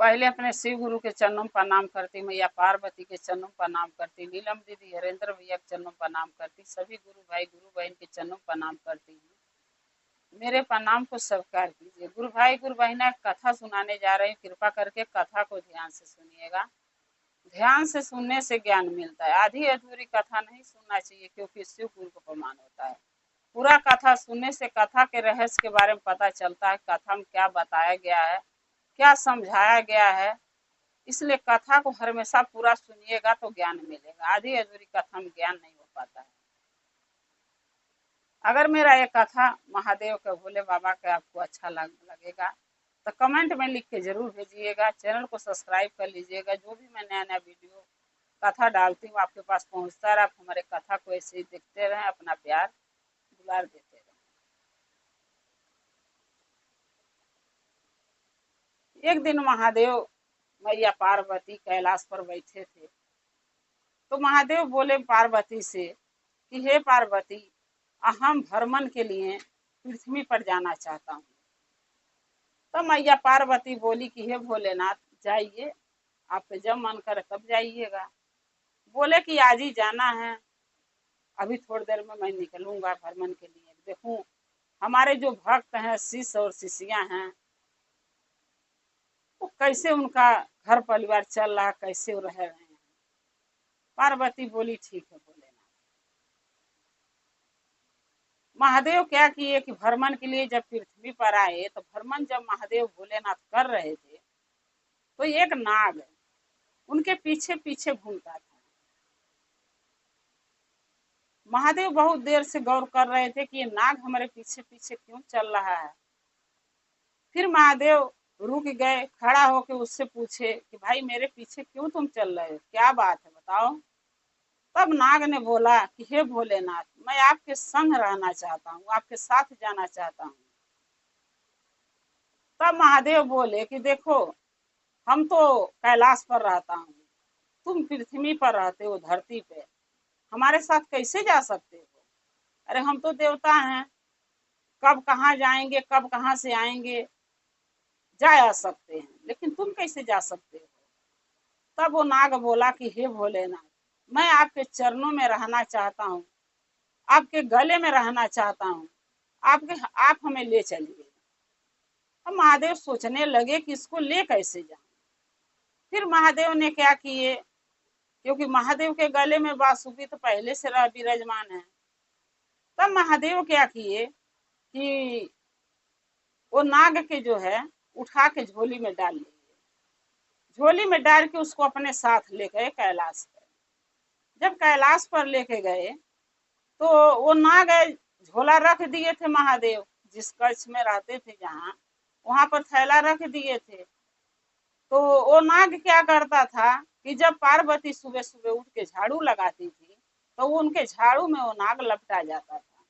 पहले अपने शिव गुरु के चरणों में प्रणाम करती, मैया पार्वती के चरणों में प्रणाम करती, नीलम दीदी हरेंद्र भैया के चरणों में प्रणाम करती, सभी गुरु भाई गुरु बहन के चरणों में प्रणाम करती हूँ। मेरे प्रणाम को स्वीकार कीजिए। गुरु भाई गुरु बहना कथा सुनाने जा रही हूँ, कृपा करके कथा को ध्यान से सुनिएगा। ध्यान से सुनने से ज्ञान मिलता है। आधी अधूरी कथा नहीं सुनना चाहिए, क्योंकि शिव गुरु को अपमान होता है। पूरा कथा सुनने से कथा के रहस्य के बारे में पता चलता है, कथा में क्या बताया गया है, क्या समझाया गया है। इसलिए कथा को हमेशा पूरा सुनिएगा तो ज्ञान मिलेगा। आधी अधूरी कथा में ज्ञान नहीं हो पाता है। अगर मेरा ये कथा महादेव के भोले बाबा के आपको अच्छा लगेगा तो कमेंट में लिख के जरूर भेजिएगा। चैनल को सब्सक्राइब कर लीजिएगा। जो भी मैं नया नया वीडियो कथा डालती हूँ आपके पास पहुँचता रहे। आप हमारे कथा को ऐसे ही देखते रहें, अपना प्यार दुलार देते रहें। एक दिन महादेव मैया पार्वती कैलाश पर बैठे थे, तो महादेव बोले पार्वती से कि हे पार्वती, हम भ्रमण के लिए पृथ्वी पर जाना चाहता हूँ। तो मैया पार्वती बोली कि हे भोलेनाथ, जाइए, आपको जब मन करे तब जाइएगा। बोले कि आज ही जाना है, अभी थोड़ी देर में मैं निकलूंगा भ्रमण के लिए। देखूं हमारे जो भक्त हैं, शिष्य और शिष्यां हैं, वो कैसे उनका घर परिवार चल रहा, कैसे वो रह रहे हैं। पार्वती बोली ठीक है भोलेनाथ। महादेव क्या किए कि भ्रमण के लिए जब पृथ्वी पर आए, तो भ्रमण जब महादेव भोलेनाथ कर रहे थे, तो एक नाग उनके पीछे पीछे घूमता था। महादेव बहुत देर से गौर कर रहे थे कि ये नाग हमारे पीछे पीछे क्यों चल रहा है। फिर महादेव रुक गए, खड़ा होकर उससे पूछे कि भाई मेरे पीछे क्यों तुम चल रहे हो, क्या बात है बताओ। तब नाग ने बोला कि हे भोलेनाथ, मैं आपके संग रहना चाहता हूँ, आपके साथ जाना चाहता हूँ। तब महादेव बोले कि देखो, हम तो कैलाश पर रहता हूँ, तुम पृथ्वी पर रहते हो, धरती पे, हमारे साथ कैसे जा सकते हो। अरे हम तो देवता हैं, कब कहाँ जाएंगे, कब कहाँ से आएंगे, जा आ सकते हैं, लेकिन तुम कैसे जा सकते हो। तब वो नाग बोला कि हे भोलेनाथ, मैं आपके चरणों में रहना चाहता हूँ, आपके गले में रहना चाहता हूँ, आप हमें ले चलिए। अब महादेव सोचने लगे कि इसको ले कैसे जाऊं। फिर महादेव ने क्या किए, क्योंकि महादेव के गले में बांसुरी तो पहले से विराजमान है। तब महादेव क्या किए कि वो नाग के जो है उठा के झोली में डाल लिए। झोली में डाल के उसको अपने साथ ले गए कैलाश पर। जब कैलाश पर लेके गए तो वो नाग झोला रख दिए थे महादेव, जिस कक्ष में रहते थे जहाँ, वहां पर थैला रख दिए थे। तो वो नाग क्या करता था कि जब पार्वती सुबह सुबह उठ के झाड़ू लगाती थी, तो वो उनके झाड़ू में वो नाग लपटा जाता था।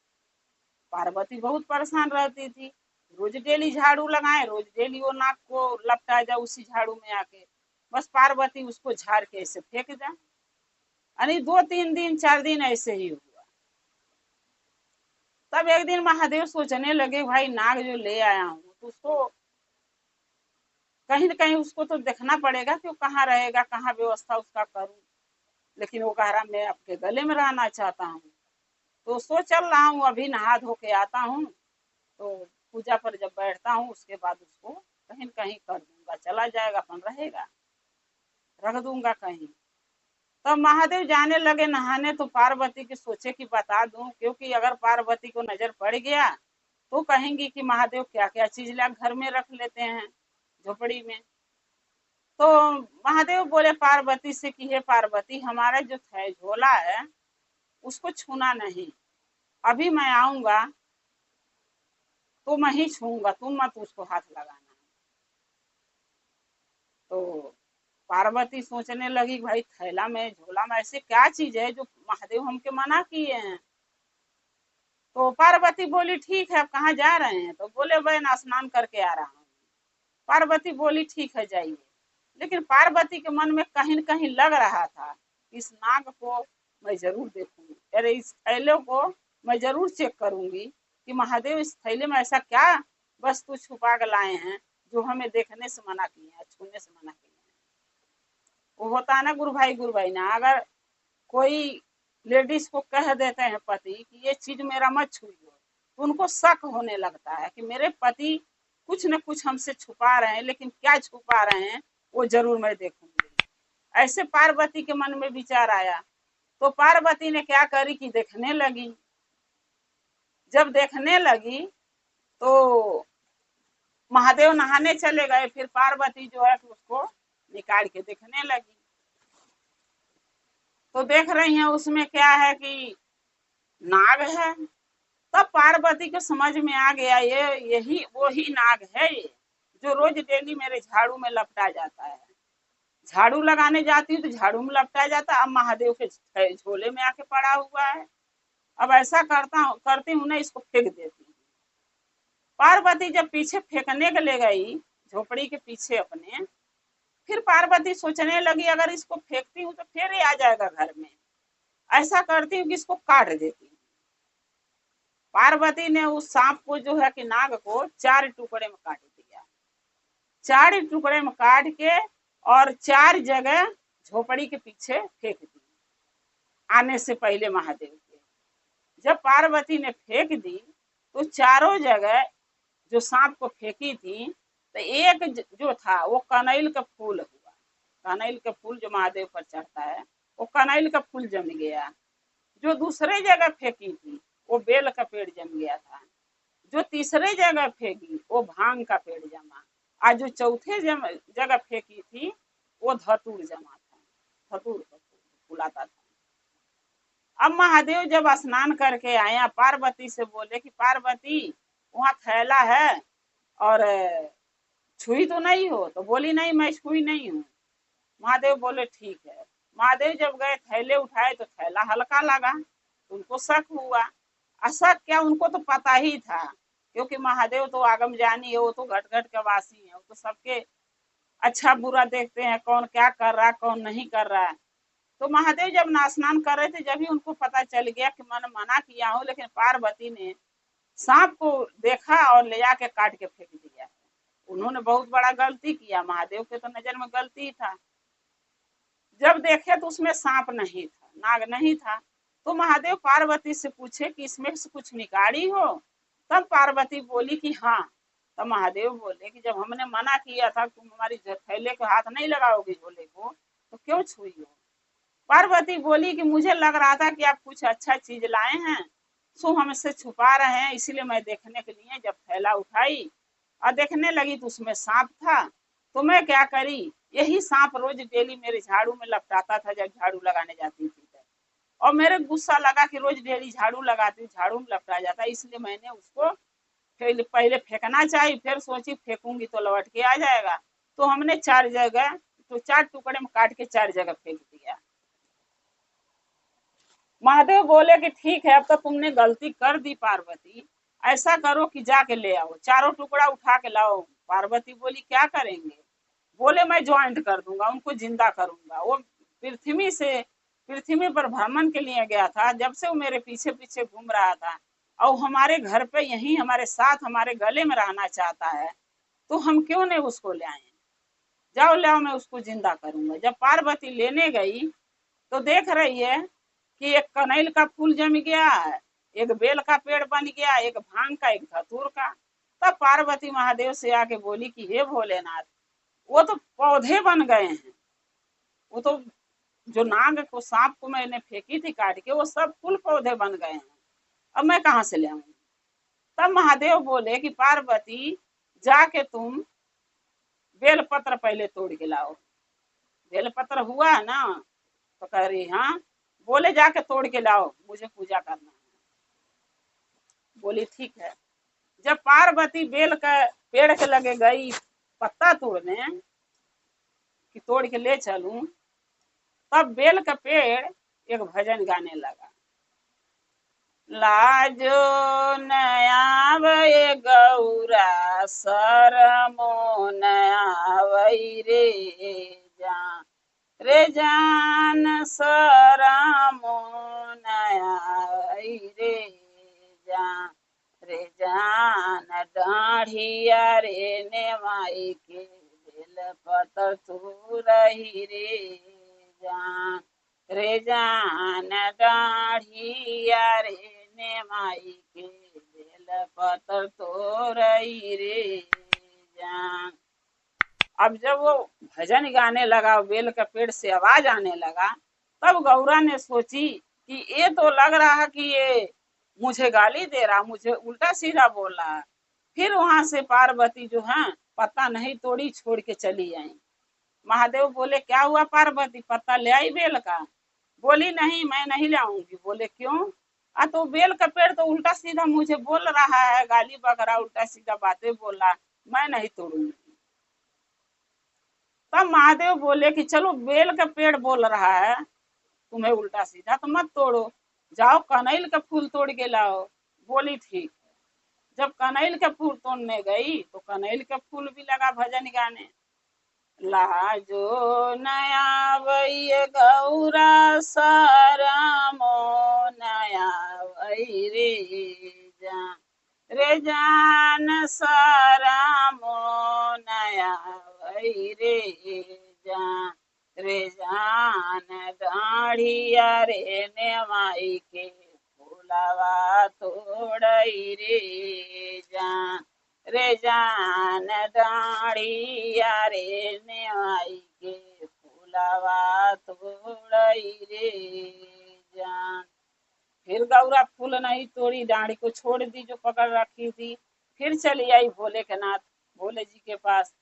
पार्वती बहुत परेशान रहती थी, रोज डेली झाड़ू लगाए, रोज डेली वो नाग को लपटा जाए उसी झाड़ू में आके। बस पार्वती उसको झाड़ के ऐसे फेंक जाए। यानी 2-3 दिन 4 दिन ऐसे ही हुआ। तब एक दिन महादेव सोचने लगे भाई नाग जो ले आया हूँ, तो उसको कहीं न कहीं उसको तो देखना पड़ेगा कि वो कहाँ रहेगा, कहाँ व्यवस्था उसका करूँ। लेकिन वो कह रहा मैं आपके गले में रहना चाहता हूँ। तो सो चल रहा हूँ, अभी नहा धो के आता हूँ, तो पूजा पर जब बैठता हूँ उसके बाद उसको कहीं न कहीं कर दूंगा, चला जाएगा, अपन रहेगा, रख दूंगा कहीं। तब महादेव जाने लगे नहाने, तो पार्वती की सोचे कि बता दूं, क्योंकि अगर पार्वती को नजर पड़ गया तो कहेंगी कि महादेव क्या क्या चीज ला घर में रख लेते हैं झोपड़ी में। तो महादेव बोले पार्वती से कि हे पार्वती, हमारा जो झोला है उसको छूना नहीं, अभी मैं आऊंगा तो मैं ही छूंगा, तुम मत उसको हाथ लगाना। तो पार्वती सोचने लगी भाई थैला में झोला में ऐसे क्या चीज है जो महादेव हमके मना किए हैं। तो पार्वती बोली ठीक है, अब कहाँ जा रहे हैं। तो बोले मैं स्नान करके आ रहा हूँ। पार्वती बोली ठीक है जाइए। लेकिन पार्वती के मन में कहीं न कहीं लग रहा था इस नाग को मैं जरूर देखूंगी, अरे इस थैले को मैं जरूर चेक करूंगी कि महादेव इस थैले में ऐसा क्या वस्तु छुपा के लाए हैं जो हमें देखने से मना किए हैं, छूने से मना किए हैं। वो होता है ना गुरु भाई ना, अगर कोई लेडीज को कह देते हैं पति कि ये चीज मेरा मत छुइयो, तो उनको शक होने लगता है कि मेरे पति कुछ न कुछ हमसे छुपा रहे हैं, लेकिन क्या छुपा रहे हैं वो जरूर मैं देखूंगी। ऐसे पार्वती के मन में विचार आया, तो पार्वती ने क्या करी कि देखने लगी। जब देखने लगी तो महादेव नहाने चले गए, फिर पार्वती जो है उसको निकाल के देखने लगी। तो देख रही हैं उसमें क्या है कि नाग है। तब पार्वती को समझ में आ गया ये यही वो ही नाग है, ये जो रोज डेली मेरे झाड़ू में लपटा जाता है। झाड़ू लगाने जाती हूँ तो झाड़ू में लपटा जाता है, अब महादेव के झोले में आके पड़ा हुआ है। अब ऐसा करती हूँ ना, इसको फेंक देती हूँ। पार्वती जब पीछे फेंकने के ले गई झोपड़ी के पीछे अपने, फिर पार्वती सोचने लगी अगर इसको फेंकती हूँ तो फिर ये आ जाएगा घर में, ऐसा करती हूँ कि इसको काट देती हूँ। पार्वती ने उस सांप को जो है कि नाग को 4 टुकड़े में काट दिया। 4 टुकड़े में काट के और 4 जगह झोपड़ी के पीछे फेंक दी, आने से पहले महादेव के। जब पार्वती ने फेंक दी तो चारों जगह जो सांप को फेंकी थी, तो एक जो था वो कनैल का फूल हुआ। कनैल का फूल जो महादेव पर चढ़ता है, वो कनैल का फूल जम गया। जो दूसरे जगह फेंकी थी वो बेल का पेड़ जम गया था। जो तीसरे जगह फेंकी वो भांग का पेड़ जमा। आज जो चौथे जगह फेंकी थी वो धतूर जमा था, धतूर का फूलाता था। अब महादेव जब स्नान करके आया, पार्वती से बोले कि पार्वती वहाँ थैला है और छुई तो नहीं हो? तो बोली नहीं मैं छुई नहीं हूँ। महादेव बोले ठीक है। महादेव जब गए थैले उठाए तो थैला हल्का लगा, उनको शक हुआ। शक क्या, उनको तो पता ही था, क्योंकि महादेव तो आगम जानी है, वो तो घट घट के वासी है, वो तो सबके अच्छा बुरा देखते हैं, कौन क्या कर रहा है कौन नहीं कर रहा है। तो महादेव जब स्नान कर रहे थे, जब ही उनको पता चल गया कि मैंने मना किया हूँ, लेकिन पार्वती ने सांप को देखा और ले जाके काट के फेंक दिया। उन्होंने बहुत बड़ा गलती किया, महादेव के तो नजर में गलती था। जब देखे तो उसमें सांप नहीं था, नाग नहीं था। तो महादेव पार्वती से पूछे कि इसमें से कुछ निकाली हो? तब पार्वती बोली कि हाँ। तब महादेव बोले कि जब हमने मना किया था तुम हमारी थैले को हाथ नहीं लगाओगे झोले को, तो क्यों छुई हो? पार्वती बोली कि मुझे लग रहा था कि आप कुछ अच्छा चीज लाए हैं, सो हमसे छुपा रहे हैं, इसलिए मैं देखने के लिए जब थैला उठाई और देखने लगी तो उसमें सांप था। तो मैं क्या करी, यही सांप रोज डेली मेरे झाड़ू में लपटाता था जब झाड़ू लगाने जाती थी। और मेरे गुस्सा लगा कि रोज डेली झाड़ू लगाती हूँ, झाड़ू में लपटा जाता है, इसलिए मैंने उसको पहले फेंकना चाहिए, फिर सोची फेंकूंगी तो लौट के आ जाएगा। तो हमने 4 जगह, तो 4 टुकड़े में काट के 4 जगह फेंक दिया। महादेव बोले कि ठीक है, अब तो तुमने गलती कर दी पार्वती, ऐसा करो कि जाके ले आओ, चारों टुकड़ा उठा के लाओ। पार्वती बोली क्या करेंगे? बोले मैं ज्वाइंट कर दूंगा, उनको जिंदा करूंगा। वो पृथ्वी पर भ्रमण के लिए गया था, जब से वो मेरे पीछे पीछे घूम रहा था और हमारे घर पे यहीं हमारे साथ हमारे गले में रहना चाहता है, तो हम क्यों नहीं उसको ले आए? जाओ ले आओ, मैं उसको जिंदा करूंगा। जब पार्वती लेने गई तो देख रही है कि एक कनैल का फूल जम गया, एक बेल का पेड़ बन गया, एक भांग का, एक धतूर का। तब पार्वती महादेव से आके बोली कि हे भोलेनाथ, वो तो पौधे बन गए हैं, वो तो जो नाग को सांप को मैंने फेंकी थी काट के, वो सब फूल पौधे बन गए हैं, अब मैं कहाँ से ले आऊं? तब महादेव बोले कि पार्वती जाके तुम बेलपत्र पहले तोड़ के लाओ। बेलपत्र हुआ है ना? तो कह रही हाँ। बोले जाके तोड़ के लाओ, मुझे पूजा करना है। बोली ठीक है। जब पार्वती बेल का पेड़ के लगे गई पत्ता तोड़ने कि तोड़ के ले चलूं, तब बेल का पेड़ एक भजन गाने लगा। लाजो नया गौरा शरमो नया रे जा रे जान शरमो नया रे जा रे जान डाढ़िया रे नेवाई के बेल पतर तू रही रे जान रे जान डाढ़िया रे नेवाई के बेल पतर तो रही रे जान। अब जब वो भजन गाने लगा, बेल के पेड़ से आवाज आने लगा, तब गौरा ने सोची कि ये तो लग रहा कि ये मुझे गाली दे रहा, मुझे उल्टा सीधा बोल रहा है। फिर वहां से पार्वती जो है पत्ता नहीं तोड़ी, छोड़ के चली आई। महादेव बोले क्या हुआ पार्वती, पत्ता ले आई बेल का? बोली नहीं मैं नहीं लाऊंगी। बोले क्यों? तो बेल का पेड़ तो उल्टा सीधा मुझे बोल रहा है, गाली बकरा उल्टा सीधा बातें बोल रहा, मैं नहीं तोड़ूंगी। तब महादेव बोले कि चलो बेल का पेड़ बोल रहा है तुम्हें उल्टा सीधा तो मत तोड़ो, जाओ कनैल का फूल तोड़ के लाओ। बोली ठीक। जब कनैल का फूल तोड़ने गई तो कनैल का फूल भी लगा भजन गाने। लाजो नया वै गौरा सारामो नया वै रे जान सारामो नया वै जान रे जान डाढ़िया रे नेवाई के फूलवा तोड़ई रे जान रे जान डाढ़िया रे नेवाई के फूलवा तोड़ई रे जान। फिर गौरा फूल नहीं तोड़ी, डाढ़ी को छोड़ दी जो पकड़ रखी थी। फिर चली आई भोले के नाथ, भोले जी के पास।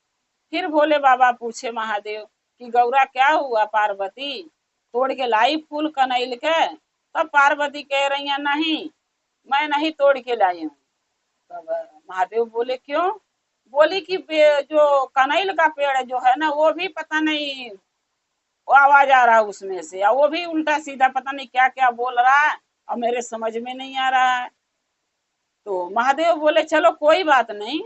फिर भोले बाबा पूछे महादेव कि गौरा क्या हुआ पार्वती, तोड़ के लाई फूल कनैल के? तब पार्वती कह रही है नहीं मैं नहीं तोड़ के लाई हूँ। तब महादेव बोले क्यों? बोली कि जो कनैल का पेड़ जो है ना वो भी पता नहीं, वो आवाज आ रहा है उसमें से, और वो भी उल्टा सीधा पता नहीं क्या क्या बोल रहा है और मेरे समझ में नहीं आ रहा है। तो महादेव बोले चलो कोई बात नहीं,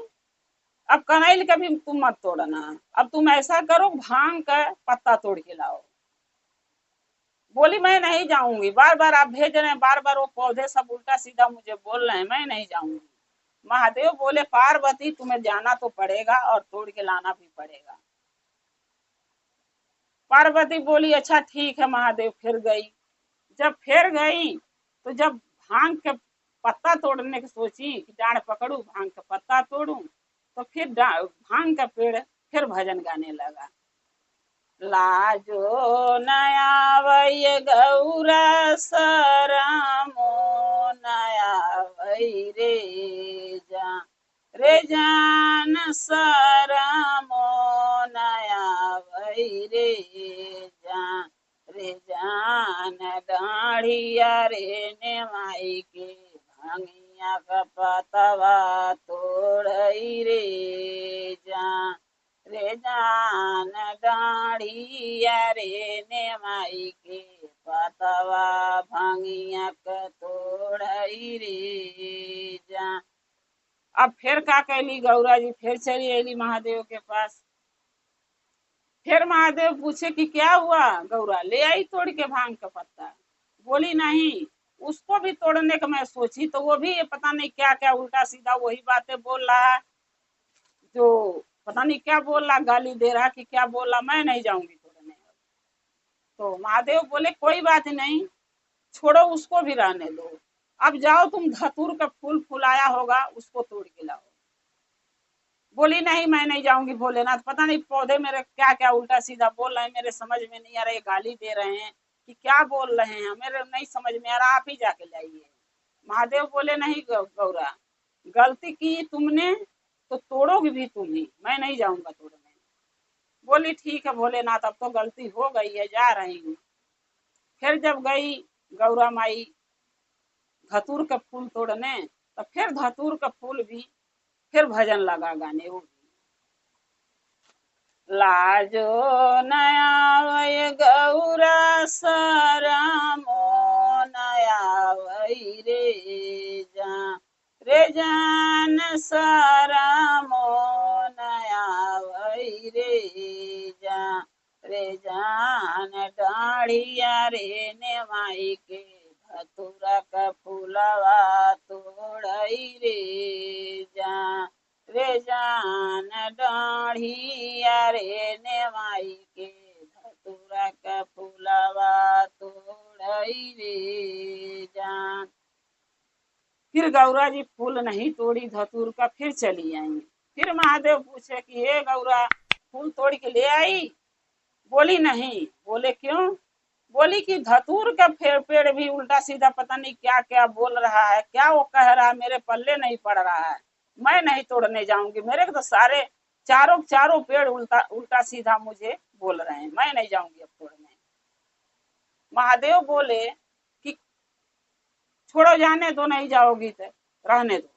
अब कनैल का भी तुम मत तोड़ना, अब तुम ऐसा करो भांग का पत्ता तोड़ के लाओ। बोली मैं नहीं जाऊंगी, बार बार आप भेज रहे हैं, बार बार वो पौधे सब उल्टा सीधा मुझे बोल रहे हैं, मैं नहीं जाऊंगी। महादेव बोले पार्वती तुम्हें जाना तो पड़ेगा और तोड़ के लाना भी पड़ेगा। पार्वती बोली अच्छा ठीक है। महादेव फिर गई। जब फिर गई तो जब भांग के पत्ता तोड़ने की सोची कि डाढ़ पकड़ू भांग का पत्ता तोड़ू, तो फिर भांग का पेड़ फिर भजन गाने लगा। लाजो नया वै गौरा सरामो नया वै रे जान सरामो नया वै जान रे जान डाढ़िया रे नेवाई के भांगिया का पतवा तोड़ई रे जान रे जान डाढ़िया रे नेवाई के पतवा भांगिया का तोड़ई रे जान। अब फिर का कैली गौरा जी, फिर चली अली महादेव के पास। फिर महादेव पूछे कि क्या हुआ गौरा, ले आई तोड़ के भांग का पत्ता? बोली नहीं, उसको भी तोड़ने का मैं सोची तो वो भी पता नहीं क्या क्या उल्टा सीधा वही बातें बोल रहा है, जो पता नहीं क्या बोल रहा, गाली दे रहा कि क्या बोल रहा, मैं नहीं जाऊंगी तोड़ने। तो महादेव बोले कोई बात नहीं, छोड़ो उसको भी रहने दो, अब जाओ तुम धतूर का फूल फुलाया होगा उसको तोड़ के लाओ। बोली नहीं मैं नहीं जाऊंगी भोलेनाथ, पता नहीं पौधे मेरे क्या क्या उल्टा सीधा बोल रहे हैं, मेरे समझ में नहीं आ रहा, गाली दे रहे हैं कि क्या बोल रहे हैं, मेरे नहीं समझ में आ रहा, आप ही जाके लाइए। महादेव बोले नहीं गौरा, गलती की तुमने तो तोड़ोगे भी तुम ही, मैं नहीं जाऊंगा तोड़ने। बोली ठीक है भोलेनाथ, अब तो गलती हो गई है, जा रही हूँ। फिर जब गई गौरा माई धतूर का फूल तोड़ने, तो फिर धतूर का फूल भी फिर भजन लगा गाने। वो लाजो नया वै गौरा सरामो नया वै रे जान सरामो नया वै रे जान डाढ़िया रे नेवाई के धतूरा का फूलवा तोड़ई रे जान, रे जान डाढ़िया रे नेवाई के धतूरा का फूलवा तोड़ई रे जान। फिर गौरा जी फूल नहीं तोड़ी धतूर का, फिर चली आई। फिर महादेव पूछे कि हे गौरा फूल तोड़ के ले आई? बोली नहीं। बोले क्यों? बोली कि धतूर का पेड़ भी उल्टा सीधा पता नहीं क्या क्या बोल रहा है, क्या वो कह रहा है मेरे पल्ले नहीं पड़ रहा है, मैं नहीं तोड़ने जाऊंगी। मेरे को तो सारे चारों चारों पेड़ उल्टा उल्टा सीधा मुझे बोल रहे हैं, मैं नहीं जाऊंगी अब तोड़ने। महादेव बोले कि छोड़ो, जाने दो, नहीं जाओगी तो रहने दो।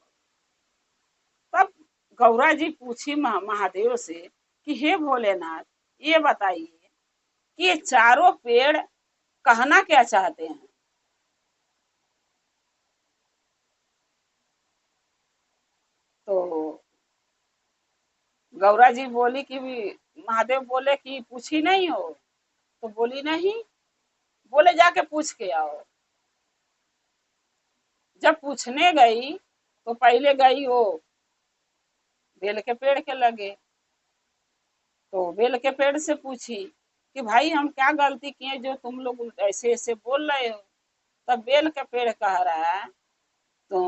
तब गौरा जी पूछी महादेव से कि हे भोलेनाथ, ये बताइए कि ये चारों पेड़ कहना क्या चाहते हैं? तो गौरा जी बोली कि महादेव बोले कि पूछी नहीं हो? तो बोली नहीं। बोले जाके पूछ के आओ। जब पूछने गई तो पहले गई वो बेल के पेड़ के लगे, तो बेल के पेड़ से पूछी कि भाई हम क्या गलती किए जो तुम लोग ऐसे ऐसे बोल रहे हो? तब बेल का पेड़ कह रहा है, तू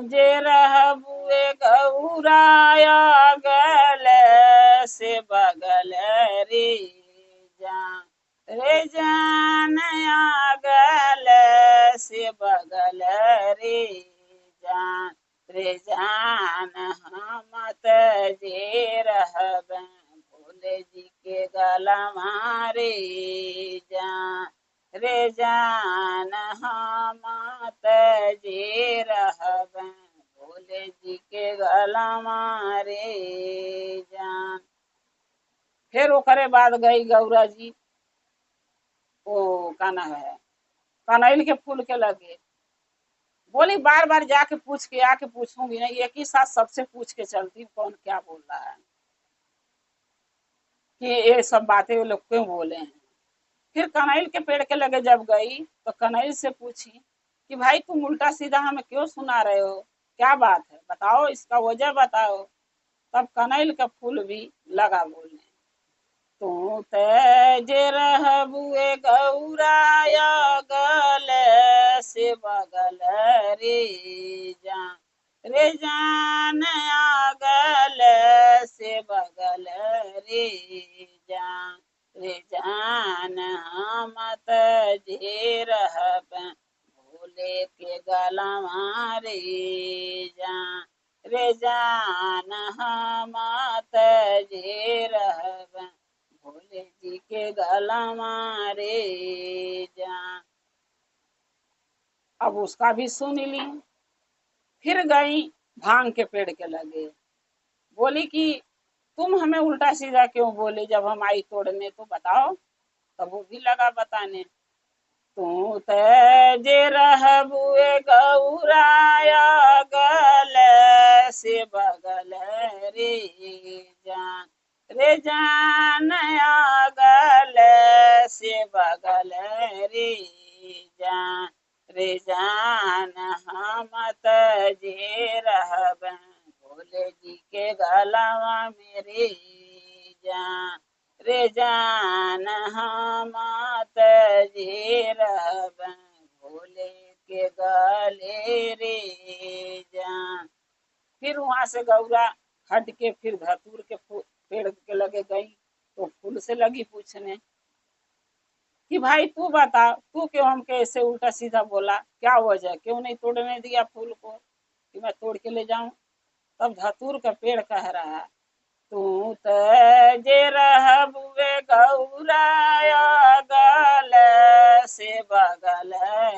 जे रहबुए गौराया गल से बगल रे जान, रे जान गल से बगल रे जान, रे जान हम जे रहब भोले जी के गला मारे जान, रे जान हम जे रहब भोले जी के गला मारे जान। फिर ओकरे बाद गई गौरा जी वो काना है कनैल के फूल के लगे। बोली बार बार जाके पूछ के आके पूछूंगी नहीं, एक ही साथ सबसे पूछ के चलती हूँ कौन क्या बोल रहा है, कि ये सब बातें वो लोग क्यों बोले हैं। फिर कनैल के पेड़ के लगे जब गई तो कनैल से पूछी कि भाई तुम उल्टा सीधा हमें क्यों सुना रहे हो, क्या बात है, बताओ, इसका वजह बताओ। तब कनैल का फूल भी लगा बोलने, तू जे रहबुए गौराया गल से बगल रे जान, रे जान गल से बगल रे जान, रे जान हम जे रहब भोले के गलवा रे जान, रे जान हम जे रहब भोले जी के गलवा रे जान। अब उसका भी सुन ली। फिर गई भांग के पेड़ के लगे। बोली कि तुम हमें उल्टा सीधा क्यों बोले जब हम आई तोड़ने, तो बताओ। तब वो भी लगा बताने, तू जे रहबुए गौराया गल से बगल रे जान, रे जान गल से बगल रे जान, रे जान हम जे रहब भोले जी के गलवा मेरे जान, रे जान हम जे रहब भोले के गले रे जान। फिर वहां से गौरा हट के फिर धतूर के पेड़ के लगे गई तो फूल से लगी पूछने कि भाई तू बता, तू क्यों हमके ऐसे उल्टा सीधा बोला, क्या वजह, क्यों नहीं तोड़ने दिया फूल को कि मैं तोड़ के ले जाऊं? तब धतूर का पेड़ कह रहा है, तू जे रहबुए गौराया गल से बगल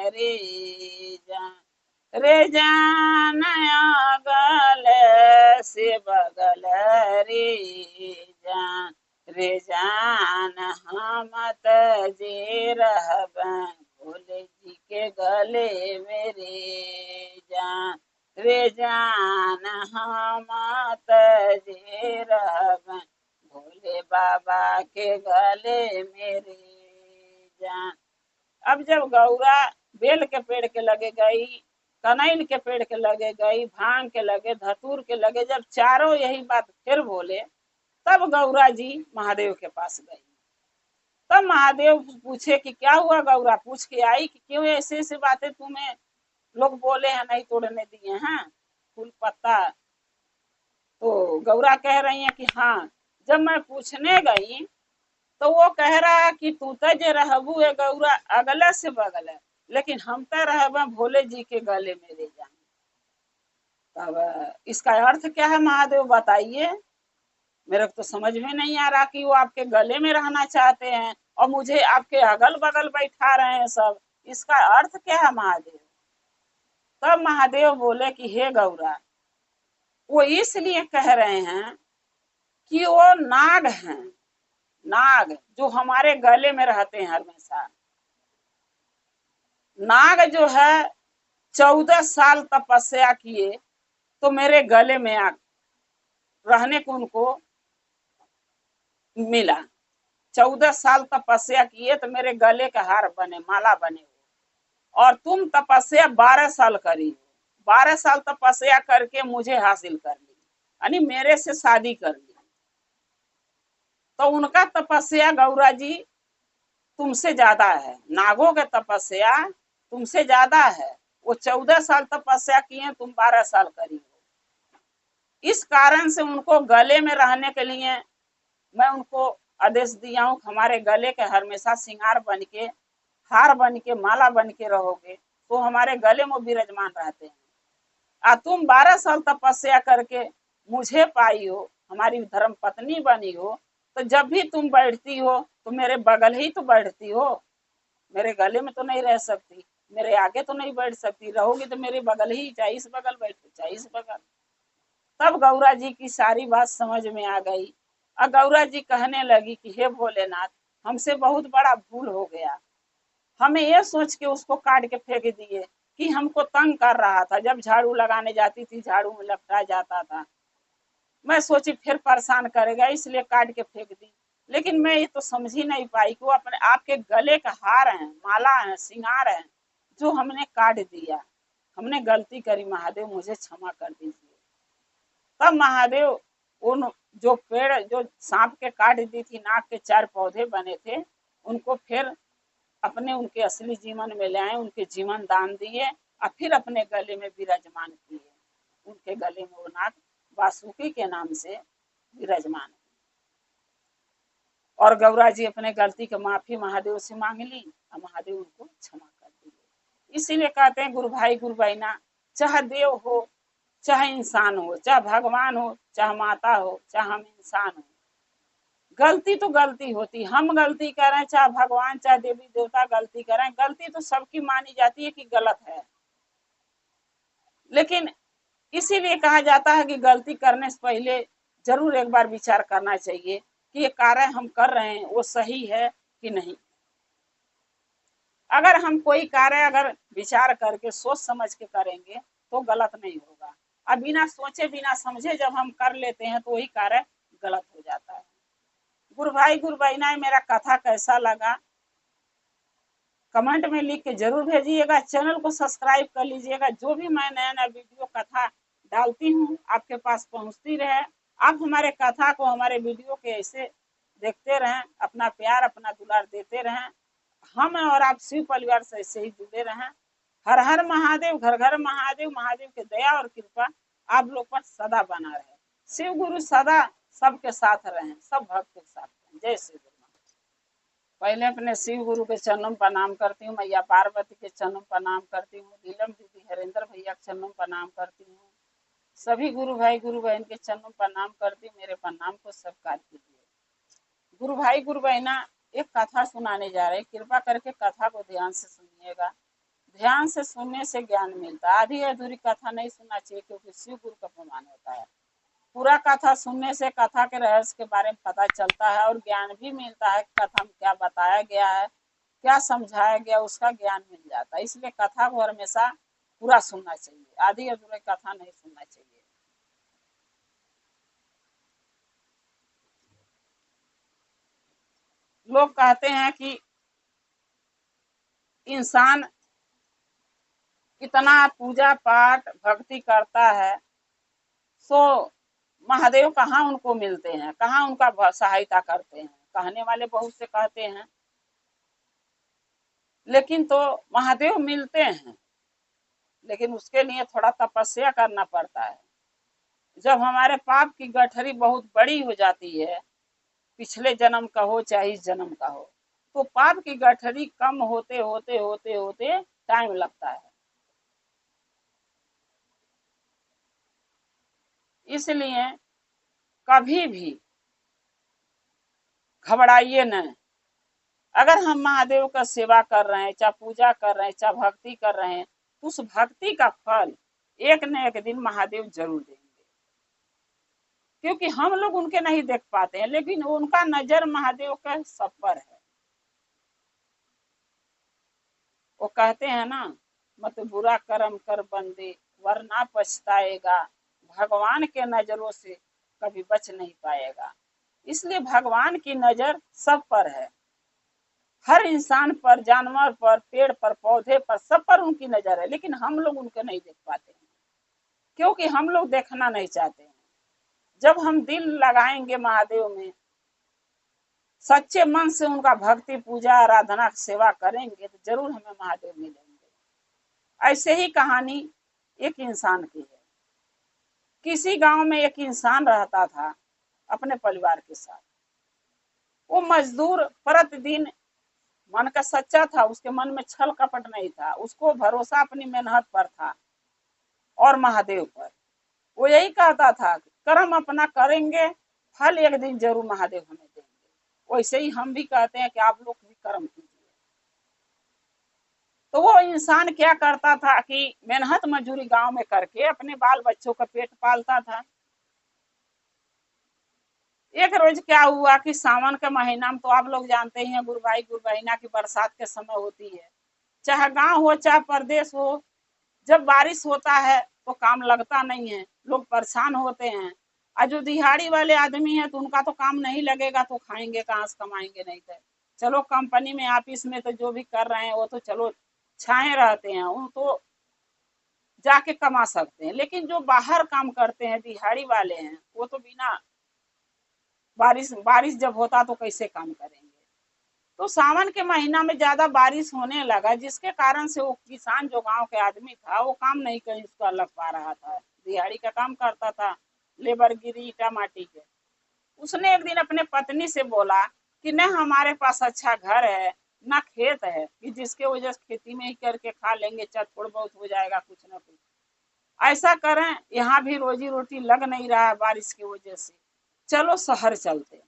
रे जान, रे जान गल से बगल रे जान, रे जान हम जे रहब भोले जी के गले मेरे जान, रे जान हम जे रहब भोले बाबा के गले मेरे जान। अब जब गौरा बेल के पेड़ के लगे गई, कनैल के पेड़ के लगे गई, भांग के लगे, धतूर के लगे। जब चारों यही बात फिर बोले, तब गौरा जी महादेव के पास गई। तब महादेव पूछे कि क्या हुआ गौरा, पूछ के आई कि क्यों ऐसे ऐसे बातें तुम्हें लोग बोले हैं, नहीं तोड़ने दिए हैं फूल पत्ता। तो गौरा कह रही है कि हाँ, जब मैं पूछने गई तो वो कह रहा है कि तू तो जे रहबू है गौरा अगले से बगल है, लेकिन हम तो रहब भोले जी के गले में ले जाए। तब इसका अर्थ क्या है महादेव बताइए, मेरे को तो समझ में नहीं आ रहा कि वो आपके गले में रहना चाहते हैं और मुझे आपके अगल बगल बैठा रहे हैं सब, इसका अर्थ क्या है महादेव। तब महादेव बोले कि हे गौरा, वो इसलिए कह रहे हैं कि वो नाग हैं, नाग जो हमारे गले में रहते हैं हमेशा। नाग जो है 14 साल तपस्या किए तो मेरे गले में आ रहने को उनको मिला। 14 साल तपस्या किए तो मेरे गले का हार बने, माला बने। और तुम तपस्या 12 साल करी, 12 साल तपस्या करके मुझे हासिल कर ली, यानी मेरे से शादी कर ली। तो उनका तपस्या गौरा जी तुमसे ज्यादा है, नागों के तपस्या तुमसे ज्यादा है। वो 14 साल तपस्या किए, तुम 12 साल करी हो। इस कारण से उनको गले में रहने के लिए मैं उनको आदेश दिया हूँ, हमारे गले के हमेशा श्रृंगार बन के, हार बन के, माला बन के रहोगे तो हमारे गले में विराजमान रहते हैं। तुम 12 साल तपस्या करके मुझे पाई हो, हमारी धर्म पत्नी बनी हो, तो जब भी तुम बैठती हो तो मेरे बगल ही तो बैठती हो, मेरे गले में तो नहीं रह सकती, मेरे आगे तो नहीं बैठ सकती, रहोगी तो मेरे बगल ही, चाहे इस बगल बैठो चाहे इस बगल। तब गौरा जी की सारी बात समझ में आ गई और गौरा जी कहने लगी कि हे भोलेनाथ, हमसे बहुत बड़ा भूल हो गया। हमें ये सोच के उसको काट के फेंक दिए कि हमको तंग कर रहा था, जब झाड़ू लगाने जाती थी झाड़ू में लपटा जाता था, मैं सोची फिर परेशान करेगा इसलिए काट के फेंक दी। लेकिन मैं ये तो समझ ही नहीं पाई कि वो अपने आपके गले का हार है, माला है, श्रृंगार है, जो हमने काट दिया। हमने गलती करी महादेव, मुझे क्षमा कर दीजिए। तब महादेव उन जो पेड़ जो सांप के काट दी थी, नाक के 4 पौधे बने थे, उनको फिर अपने उनके असली जीवन में ले आए, उनके जीवन दान दिए और फिर अपने गले में विराजमान किए। उनके गले में वो नाग वासुकी के नाम से विराजमान है। और गौरा जी अपने गलती की माफी महादेव से मांग ली और महादेव उनको क्षमा कर दिए। इसीलिए कहते हैं गुरु भाई गुरु बहना, चाहे देव हो चाहे इंसान हो, चाहे भगवान हो चाहे माता हो चाहे हम इंसान हो, गलती तो गलती होती, हम गलती करें चाहे भगवान चाहे देवी देवता गलती करें, गलती तो सबकी मानी जाती है कि गलत है। लेकिन इसीलिए कहा जाता है कि गलती करने से पहले जरूर एक बार विचार करना चाहिए कि ये कार्य हम कर रहे हैं वो सही है कि नहीं। अगर हम कोई कार्य अगर विचार करके सोच समझ के करेंगे तो गलत नहीं होगा। अब बिना सोचे बिना समझे जब हम कर लेते हैं तो वही कार्य गलत हो जाता है। गुरु भाई गुरु बहना, मेरा कथा कैसा लगा कमेंट में लिख के जरूर भेजिएगा। चैनल को सब्सक्राइब कर लीजिएगा, जो भी मैं नया नया वीडियो कथा डालती हूँ आपके पास पहुंचती रहे। आप हमारे कथा को, हमारे वीडियो के ऐसे देखते रहें, अपना प्यार अपना दुलार देते रहें। हम और आप शिव परिवार से ऐसे ही जुड़े रहें। हर हर महादेव, घर घर महादेव। महादेव की दया और कृपा आप लोग पर सदा बना रहे। शिव गुरु सदा सबके साथ रहें, सब भक्त के साथ रहें। जय श्री गुरु। पहले अपने शिव गुरु के चरणों प्रणाम करती हूँ, मैया पार्वती के चरणों प्रणाम करती हूँ, नीलम दीदी हरेंद्र भैया के चरणों प्रणाम करती हूँ, सभी गुरु भाई गुरु बहन के चरणों प्रणाम करती हूँ। मेरे प्रणाम को स्वीकार कीजिए। गुरु भाई गुरु बहना, एक कथा सुनाने जा रहे हैं, कृपा करके कथा को ध्यान से सुनिएगा। ध्यान से सुनने से ज्ञान मिलता है, आधी अधूरी कथा नहीं सुनना चाहिए, क्योंकि शिव गुरु का अपमान होता है। पूरा कथा सुनने से कथा के रहस्य के बारे में पता चलता है और ज्ञान भी मिलता है। कथा में क्या बताया गया है, क्या समझाया गया, उसका ज्ञान मिल जाता है। इसलिए कथा को हमेशा पूरा सुनना चाहिए, आधी अधूरी कथा नहीं सुनना चाहिए। लोग कहते हैं कि इंसान इतना पूजा पाठ भक्ति करता है, सो महादेव कहाँ उनको मिलते हैं, कहाँ उनका सहायता करते हैं। कहने वाले बहुत से कहते हैं, लेकिन तो महादेव मिलते हैं, लेकिन उसके लिए थोड़ा तपस्या करना पड़ता है। जब हमारे पाप की गठरी बहुत बड़ी हो जाती है, पिछले जन्म का हो चाहे इस जन्म का हो, तो पाप की गठरी कम होते होते होते होते टाइम लगता है। इसलिए कभी भी घबराइए नहीं। अगर हम महादेव का सेवा कर रहे हैं, चाहे पूजा कर रहे हैं, चाहे भक्ति कर रहे हैं, उस भक्ति का फल एक न एक दिन महादेव जरूर देंगे। क्योंकि हम लोग उनके नहीं देख पाते हैं, लेकिन उनका नजर महादेव का सब पर है। वो कहते हैं ना, मत बुरा कर्म कर बंदे वरना पछताएगा, भगवान के नजरों से कभी बच नहीं पाएगा। इसलिए भगवान की नजर सब पर है, हर इंसान पर, जानवर पर, पेड़ पर, पौधे पर, सब पर उनकी नजर है। लेकिन हम लोग उनको नहीं देख पाते हैं, क्योंकि हम लोग देखना नहीं चाहते हैं। जब हम दिल लगाएंगे महादेव में, सच्चे मन से उनका भक्ति पूजा आराधना सेवा करेंगे, तो जरूर हमें महादेव मिलेंगे। ऐसे ही कहानी एक इंसान की है। किसी गांव में एक इंसान रहता था अपने परिवार के साथ। वो मजदूर प्रतिदिन, मन का सच्चा था, उसके मन में छल कपट नहीं था, उसको भरोसा अपनी मेहनत पर था और महादेव पर। वो यही कहता था कि कर्म अपना करेंगे, फल एक दिन जरूर महादेव हमें देंगे। वैसे ही हम भी कहते हैं कि आप लोग भी कर्म कीजिए। तो वो इंसान क्या करता था कि मेहनत मजदूरी गांव में करके अपने बाल बच्चों का पेट पालता था। एक रोज क्या हुआ कि सावन के महीना में तो आप लोग जानते ही हैं, गुरबाई गुरबैना की बरसात के समय होती है। चाहे गांव हो चाहे प्रदेश हो, जब बारिश होता है तो काम लगता नहीं है, लोग परेशान होते हैं। और जो दिहाड़ी वाले आदमी है तो उनका तो काम नहीं लगेगा, तो खाएंगे कहाँ से, कमाएंगे नहीं थे। चलो कंपनी में ऑफिस में तो जो भी कर रहे हैं वो तो चलो छाए रहते हैं, वो तो जाके कमा सकते हैं। लेकिन जो बाहर काम करते हैं, दिहाड़ी वाले हैं, वो तो बिना बारिश बारिश जब होता तो कैसे काम करेंगे। तो सावन के महीना में ज्यादा बारिश होने लगा, जिसके कारण से वो किसान जो गांव के आदमी था, वो काम नहीं कहीं उसका लग पा रहा था। दिहाड़ी का काम करता था, लेबर गिरी ईटा माटी के। उसने एक दिन अपने पत्नी से बोला कि न हमारे पास अच्छा घर है, न खेत है कि जिसके वजह से खेती में ही करके खा लेंगे, चाहे थोड़ा बहुत हो जाएगा कुछ ना कुछ। ऐसा करें, यहाँ भी रोजी रोटी लग नहीं रहा है बारिश की वजह से, चलो शहर चलते हैं।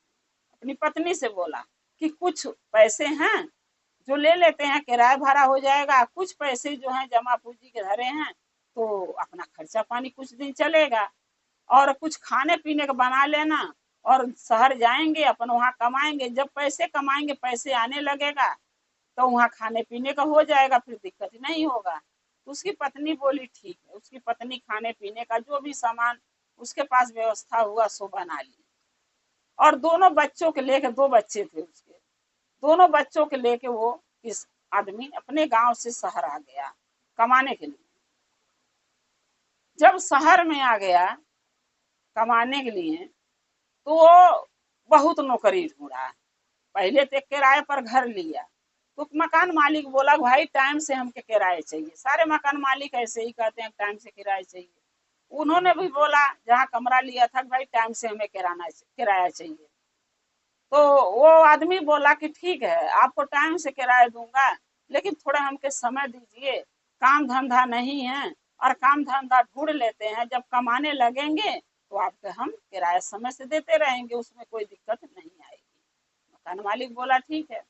अपनी पत्नी से बोला कि कुछ पैसे हैं जो ले लेते हैं, किराया भाड़ा हो जाएगा, कुछ पैसे जो हैं जमा पूंजी के धरे हैं, तो अपना खर्चा पानी कुछ दिन चलेगा, और कुछ खाने पीने का बना लेना, और शहर जाएंगे अपन वहाँ कमाएंगे। जब पैसे कमाएंगे, पैसे आने लगेगा, तो वहाँ खाने पीने का हो जाएगा, फिर दिक्कत नहीं होगा। तो उसकी पत्नी बोली ठीक है। उसकी पत्नी खाने पीने का जो भी सामान उसके पास व्यवस्था हुआ सो बना ली, और दोनों बच्चों के लेके, 2 बच्चे थे उसके, दोनों बच्चों के लेके वो इस आदमी अपने गांव से शहर आ गया कमाने के लिए। जब शहर में आ गया कमाने के लिए, तो वो बहुत नौकरी ढूंढा। पहले तो किराए पर घर लिया, तो मकान मालिक बोला भाई टाइम से हमके किराए चाहिए। सारे मकान मालिक ऐसे ही कहते हैं टाइम से किराया चाहिए। उन्होंने भी बोला जहाँ कमरा लिया था, भाई टाइम से हमें किराया चाहिए। तो वो आदमी बोला कि ठीक है, आपको टाइम से किराया दूंगा, लेकिन थोड़ा हमके समय दीजिए, काम धंधा नहीं है, और काम धंधा ढूंढ लेते हैं, जब कमाने लगेंगे तो आपके हम किराया समय से देते रहेंगे, उसमें कोई दिक्कत नहीं आएगी। मकान मालिक बोला ठीक है।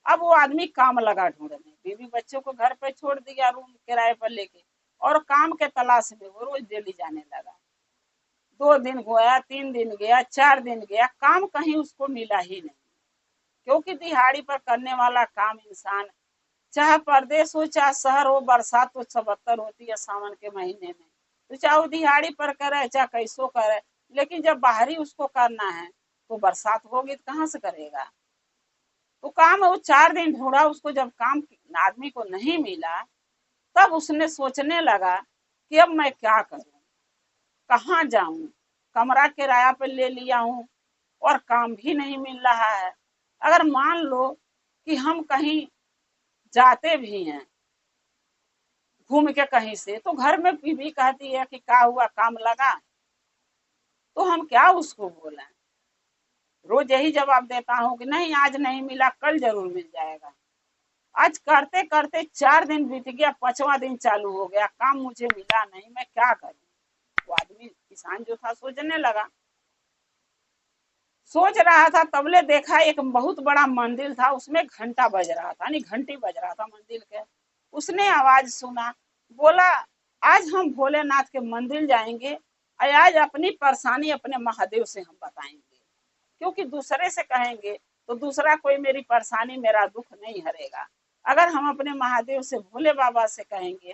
अब वो आदमी काम लगा ढूंढने, बीवी बच्चों को घर पे छोड़ दिया रूम किराए पर लेके, और काम के तलाश में वो रोज डेली जाने लगा। 2 दिन गया, 3 दिन गया, 4 दिन गया, काम कहीं उसको मिला ही नहीं। क्योंकि दिहाड़ी पर करने वाला काम इंसान, चाहे परदेश हो चाहे शहर हो, बरसात तो 77 होती है सावन के महीने में, तो चाहे वो दिहाड़ी पर करे चाहे कैसो करे, लेकिन जब बाहरी उसको करना है तो बरसात होगी तो कहाँ से करेगा। तो काम वो 4 दिन ढूंढा, उसको जब काम आदमी को नहीं मिला, तब उसने सोचने लगा कि अब मैं क्या करूं, कहाँ जाऊं, कमरा किराया पे ले लिया हूं और काम भी नहीं मिल रहा है। अगर मान लो कि हम कहीं जाते भी हैं घूम के कहीं से, तो घर में बीवी कहती है कि क्या हुआ, काम लगा, तो हम क्या उसको बोलें। रोज यही जवाब देता हूँ कि नहीं आज नहीं मिला, कल जरूर मिल जाएगा। आज करते करते 4 दिन बीत गया, 5वां दिन चालू हो गया, काम मुझे मिला नहीं, मैं क्या करूं। वो आदमी किसान जो था सोचने लगा, सोच रहा था, तबले देखा एक बहुत बड़ा मंदिर था, उसमें घंटा बज रहा था, नहीं घंटी बज रहा था मंदिर के। उसने आवाज सुना, बोला आज हम भोलेनाथ के मंदिर जाएंगे और आज अपनी परेशानी अपने महादेव से हम बताएंगे, क्योंकि दूसरे से कहेंगे तो दूसरा कोई मेरी परेशानी मेरा दुख नहीं हरेगा। अगर हम अपने महादेव से, भोले बाबा से कहेंगे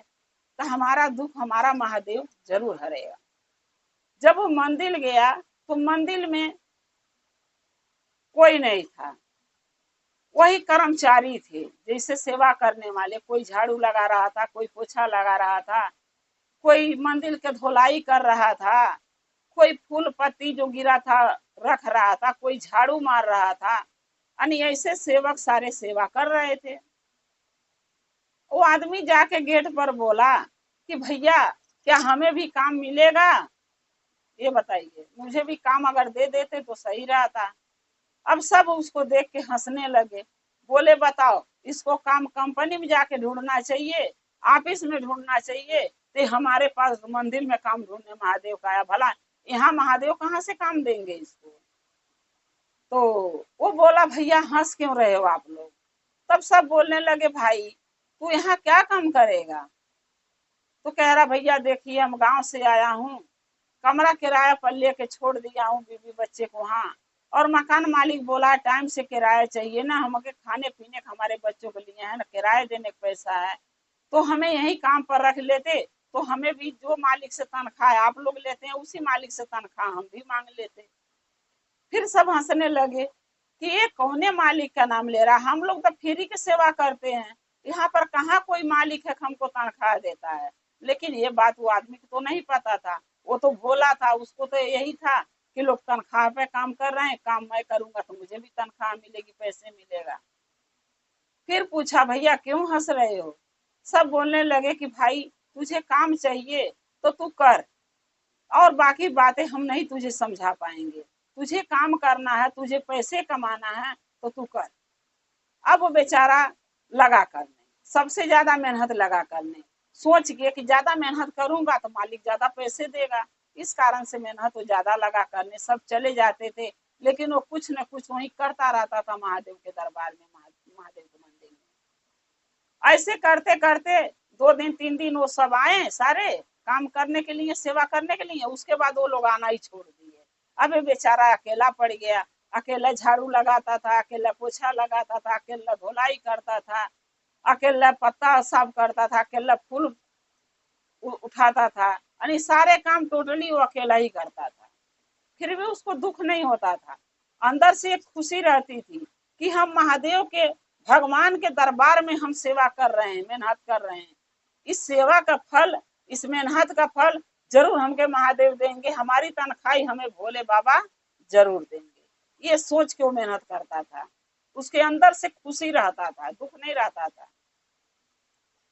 तो हमारा दुख हमारा महादेव जरूर हरेगा। जब वो मंदिर गया तो मंदिर में कोई नहीं था, वही कर्मचारी थे जैसे सेवा करने वाले, कोई झाड़ू लगा रहा था, कोई पोछा लगा रहा था, कोई मंदिर के धुलाई कर रहा था, कोई फूल पत्ती जो गिरा था रख रहा था, कोई झाड़ू मार रहा था, यानी ऐसे सेवक सारे सेवा कर रहे थे। वो आदमी जाके गेट पर बोला कि भैया क्या हमें भी काम मिलेगा, ये बताइए, मुझे भी काम अगर दे देते तो सही रहता। अब सब उसको देख के हंसने लगे, बोले बताओ इसको काम कंपनी में जाके ढूंढना चाहिए, ऑफिस में ढूंढना चाहिए, तो हमारे पास मंदिर में काम ढूंढने महादेव का आया, भला यहाँ महादेव कहाँ से काम देंगे इसको। तो वो बोला भैया हंस क्यों रहे हो आप लोग। तब सब बोलने लगे भाई तू यहाँ क्या काम करेगा। तो कह रहा भैया देखिए हम गांव से आया हूँ, कमरा किराया पर लेके छोड़ दिया हूँ बीवी बच्चे को वहाँ, और मकान मालिक बोला टाइम से किराया चाहिए ना, हमें खाने पीने का हमारे बच्चों के लिए है ना, किराया देने का पैसा है, तो हमें यही काम पर रख लेते, तो हमें भी जो मालिक से तनख्वाह आप लोग लेते हैं उसी मालिक से तनख्वाह हम भी मांग लेते। फिर सब हंसने लगे कि ये कौने मालिक का नाम ले रहा, हम लोग तो फ्री की सेवा करते हैं, यहाँ पर कहाँ कोई मालिक है हमको तनख्वाह देता है। लेकिन ये बात वो आदमी को तो नहीं पता था, वो तो भोला था, उसको तो यही था कि लोग तनख्वाह पे काम कर रहे हैं, काम मैं करूंगा तो मुझे भी तनख्वाह मिलेगी, पैसे मिलेगा। फिर पूछा भैया क्यों हंस रहे हो। सब बोलने लगे कि भाई तुझे काम चाहिए तो तू कर, और बाकी बातें हम नहीं तुझे समझा पाएंगे, तुझे काम करना है, तुझे पैसे कमाना है तो तू कर। अब वो बेचारा लगा करने, सबसे ज्यादा मेहनत लगा करने, सोच के कि ज्यादा मेहनत करूंगा तो मालिक ज्यादा पैसे देगा, इस कारण से मेहनत वो ज्यादा लगा करने। सब चले जाते थे, लेकिन वो कुछ न कुछ वही करता रहता था महादेव के दरबार में, महादेव के मंदिर में। ऐसे करते करते 2 दिन 3 दिन वो सब आए सारे काम करने के लिए, सेवा करने के लिए, उसके बाद वो लोग आना ही छोड़ दिए। अब बेचारा अकेला पड़ गया, अकेला झाड़ू लगाता था, अकेला पोछा लगाता था, अकेला धुलाई करता था, अकेला पत्ता साफ करता था, अकेला फूल उठाता था, यानी सारे काम टोटली वो अकेला ही करता था। फिर भी उसको दुख नहीं होता था, अंदर से एक खुशी रहती थी कि हम महादेव के, भगवान के दरबार में हम सेवा कर रहे हैं, मेहनत कर रहे हैं, इस सेवा का फल, इस मेहनत का फल जरूर हमके महादेव देंगे, हमारी तनख्वाही हमें भोले बाबा जरूर देंगे। ये सोच के वो मेहनत करता था, उसके अंदर से खुशी रहता था, दुख नहीं रहता था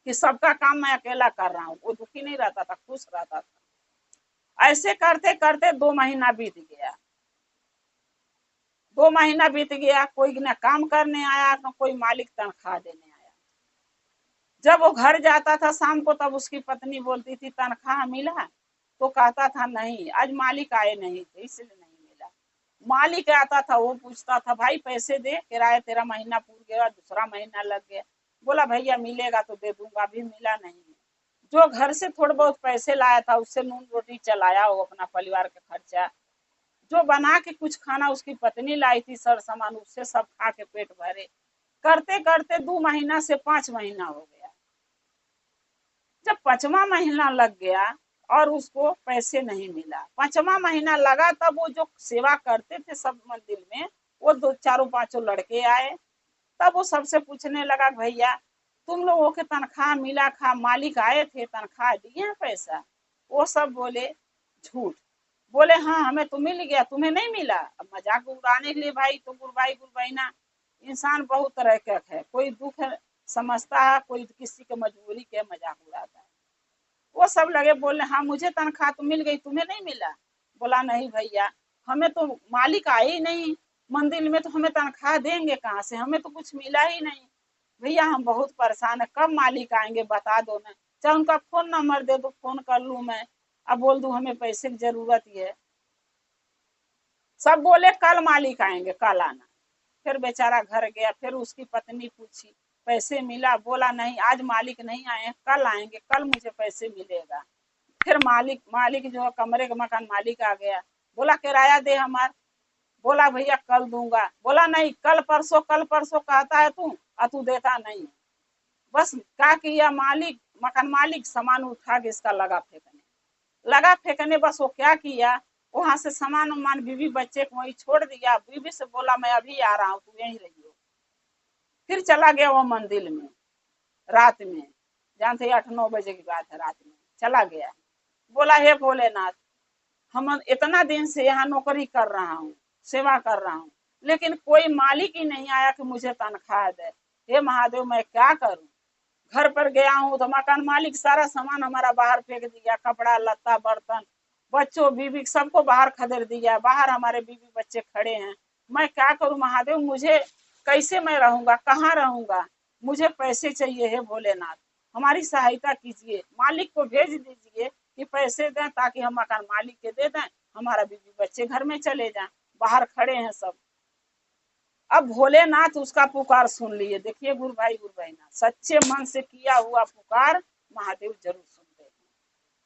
कि सबका काम मैं अकेला कर रहा हूँ, वो दुखी नहीं रहता था, खुश रहता था। ऐसे करते करते 2 महीना बीत गया, 2 महीना बीत गया, कोई न काम करने आया न कोई मालिक तनख्वाह देने आया। जब वो घर जाता था शाम को, तब उसकी पत्नी बोलती थी तनख्वाह मिला, तो कहता था नहीं आज मालिक आए नहीं थे इसलिए नहीं मिला। मालिक आता था, वो पूछता था भाई पैसे दे, किराया तेरा महीना पूर गया, दूसरा महीना लग गया। बोला भैया मिलेगा तो दे दूंगा, अभी मिला नहीं है। जो घर से थोड़े बहुत पैसे लाया था उससे नून रोटी चलाया वो अपना परिवार का खर्चा, जो बना के कुछ खाना उसकी पत्नी लाई थी सर सामान, उससे सब खा के पेट भरे। करते करते 2 महीना से 5 महीना हो गया। जब 5वां महीना लग गया और उसको पैसे नहीं मिला, 5वां महीना लगा, तब वो जो सेवा करते थे सब मंदिर में, वो 2 4 5 लड़के आए। तब वो सबसे पूछने लगा भैया तुम लोगों के तनख्वाह मिला खा, मालिक आए थे तनख्वाह दिए हैं पैसा? वो सब बोले झूठ। बोले हाँ हमें तो मिल गया, तुम्हें नहीं मिला। अब मजाक उड़ाने के लिए भाई तो गुरबाई गुरबाई ना, इंसान बहुत तरह का है, कोई दुख समझता है, कोई किसी के मजबूरी के मजाक उड़ाता है। वो सब लगे बोलने हाँ मुझे तनख्वाह तो मिल गई, तुम्हें नहीं मिला। बोला नहीं भैया, हमें तो मालिक आए ही नहीं मंदिर में, तो हमें तनख्वाह देंगे कहाँ से, हमें तो कुछ मिला ही नहीं। भैया हम बहुत परेशान है, कब मालिक आएंगे बता दो ना, चाहे उनका फोन नंबर दे दो, फोन कर लूँ मैं, अब बोल दूं हमें पैसे की जरूरत ही है। सब बोले कल मालिक आएंगे, कल आना। फिर बेचारा घर गया, फिर उसकी पत्नी पूछी पैसे मिला? बोला नहीं आज मालिक नहीं आए, कल आएंगे, कल मुझे पैसे मिलेगा। फिर मालिक मालिक जो कमरे का मकान मालिक आ गया, बोला किराया दे हमार। बोला भैया कल दूंगा। बोला नहीं कल परसों कहता है तू, और तू देता नहीं। बस क्या किया मालिक, मकान मालिक सामान उठा के इसका लगा फेंकने। बस वो क्या किया, वहां से सामान उमान बीवी बच्चे को वही छोड़ दिया। बीवी से बोला मैं अभी आ रहा हूँ, तू यहीं रहियो। फिर चला गया वो मंदिर में रात में, जानते 8-9 बजे की बात है, रात में चला गया। बोला हे भोलेनाथ, हम इतना दिन से यहाँ नौकरी कर रहा हूँ, सेवा कर रहा हूँ, लेकिन कोई मालिक ही नहीं आया कि मुझे तनख्वाह दे। हे महादेव मैं क्या करूं? घर पर गया हूँ तो मकान मालिक सारा सामान हमारा बाहर फेंक दिया, कपड़ा लत्ता बर्तन, बच्चों बीवी सबको बाहर खदेड़ दिया। बाहर हमारे बीवी बच्चे खड़े हैं, मैं क्या करूं महादेव? मुझे कैसे मैं रहूंगा, कहाँ रहूंगा? मुझे पैसे चाहिए हे भोलेनाथ, हमारी सहायता कीजिए, मालिक को भेज दीजिए कि पैसे दें ताकि हम मकान मालिक के दे दें, हमारा बीवी बच्चे घर में चले जाएं। बाहर खड़े हैं सब। अब भोलेनाथ उसका पुकार सुन लिए। देखिए गुरु भाई गुरु बहना, सच्चे मन से किया हुआ पुकार महादेव जरूर सुनते हैं।